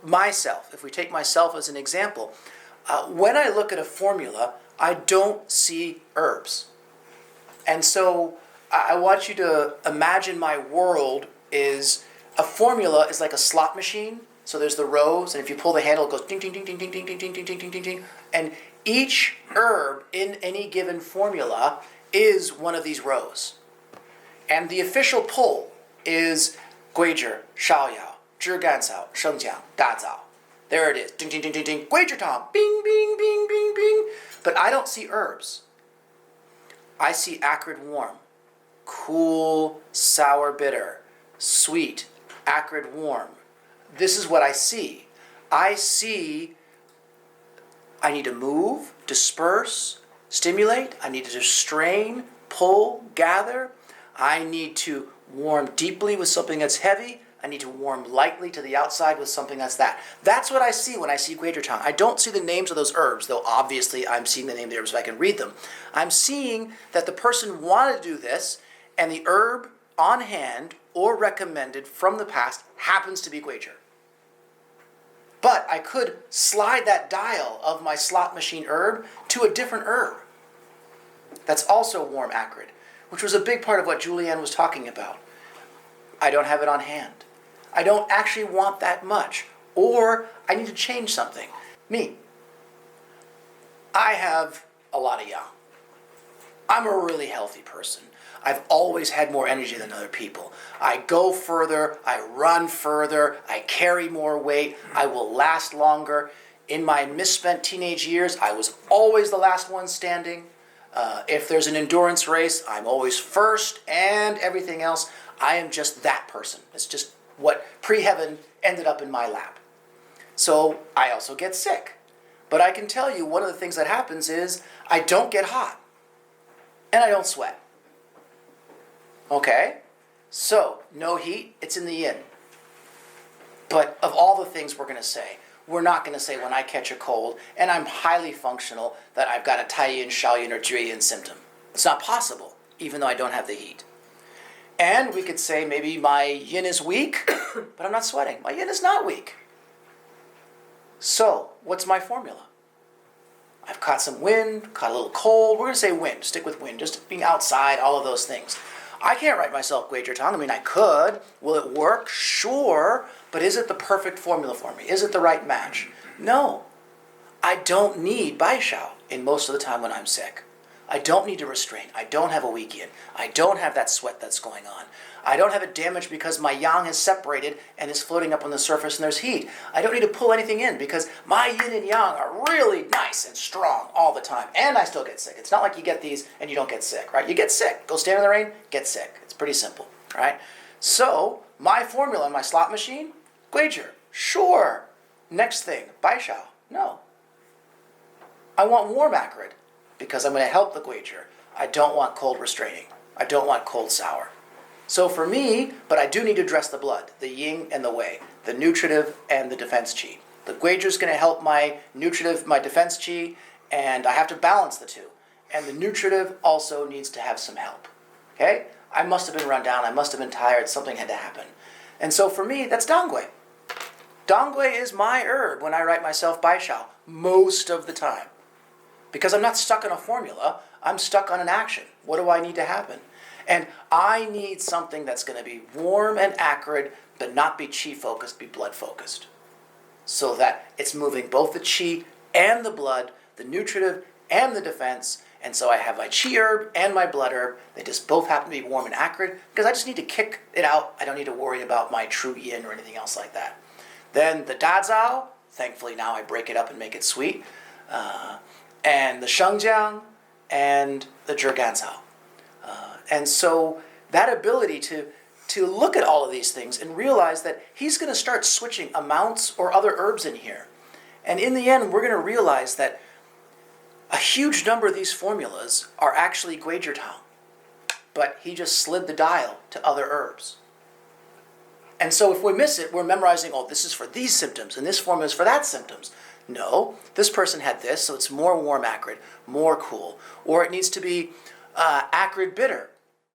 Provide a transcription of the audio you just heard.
myself, if we take myself as an example, when I look at a formula, I don't see herbs. And so I want you to imagine my world is a formula is like a slot machine. So there's the rows, and if you pull the handle, it goes ding, ding, ding, ding, ding, ding, ding, ding, ding, ding, ding, ding, ding. And each herb in any given formula is one of these rows. And the official pull is Guizhi, Shaoyao, Zhigancao, Shengjiang, Dazao. There it is. Ding, ding, ding, ding, ding. Guizhi Tong. Bing, bing, bing, bing, bing. But I don't see herbs. I see acrid, warm, cool, sour, bitter, sweet, acrid, warm. This is what I see. I see I need to move, disperse, stimulate. I need to strain, pull, gather. I need to warm deeply with something that's heavy. I need to warm lightly to the outside with something that's that. That's what I see when I see Guizhi Tang. I don't see the names of those herbs, though obviously I'm seeing the name of the herbs so I can read them. I'm seeing that the person wanted to do this, and the herb on hand or recommended from the past happens to be Guizhi. But I could slide that dial of my slot machine herb to a different herb that's also warm acrid, which was a big part of what Julianne was talking about. I don't have it on hand. I don't actually want that much. Or I need to change something. Me. I have a lot of yang. I'm a really healthy person. I've always had more energy than other people. I go further, I run further, I carry more weight, I will last longer. In my misspent teenage years, I was always the last one standing. If there's an endurance race, I'm always first, and everything else. I am just that person. It's just what pre-heaven ended up in my lap. So I also get sick. But I can tell you one of the things that happens is I don't get hot. And I don't sweat. Okay? So, no heat, it's in the yin. But of all the things we're going to say, we're not going to say when I catch a cold and I'm highly functional that I've got a Tai-yin, Shao-yin, or Jui-yin symptom. It's not possible, even though I don't have the heat. And we could say maybe my yin is weak, but I'm not sweating. My yin is not weak. So, what's my formula? I've caught some wind, caught a little cold. We're going to say wind. Stick with wind. Just being outside, all of those things. I can't write myself Guizhi Tang. I mean, I could. Will it work? Sure. But is it the perfect formula for me? Is it the right match? No. I don't need Bai Shao in most of the time when I'm sick. I don't need to restrain. I don't have a weak yin. I don't have that sweat that's going on. I don't have it damaged because my yang is separated and is floating up on the surface and there's heat. I don't need to pull anything in because my yin and yang are really nice and strong all the time. And I still get sick. It's not like you get these and you don't get sick, right? You get sick. Go stand in the rain, get sick. It's pretty simple, right? So, my formula in my slot machine, Guizhi, sure. Next thing, Bai Shao, no. I want warm acrid because I'm going to help the Guizhi. I don't want cold restraining. I don't want cold sour. So for me, but I do need to address the blood, the yin and the wei, the nutritive and the defense qi. The Guizhi is going to help my nutritive, my defense qi, and I have to balance the two. And the nutritive also needs to have some help. Okay? I must have been run down, I must have been tired, something had to happen. And so for me, that's Dangui. Dangui is my herb when I write myself Bai Shao, most of the time. Because I'm not stuck on a formula, I'm stuck on an action. What do I need to happen? And I need something that's going to be warm and acrid, but not be qi-focused, be blood-focused. So that it's moving both the qi and the blood, the nutritive and the defense. And so I have my qi herb and my blood herb. They just both happen to be warm and acrid, because I just need to kick it out. I don't need to worry about my true yin or anything else like that. Then the dazao, thankfully now I break it up and make it sweet. And the shengjiang and the zhigancao. And so that ability to look at all of these things and realize that he's going to start switching amounts or other herbs in here. And in the end, we're going to realize that a huge number of these formulas are actually Guizhi Tang. But he just slid the dial to other herbs. And so if we miss it, we're memorizing, oh, this is for these symptoms, and this formula is for that symptoms. No, this person had this, so it's more warm acrid, more cool. Or it needs to be acrid bitter.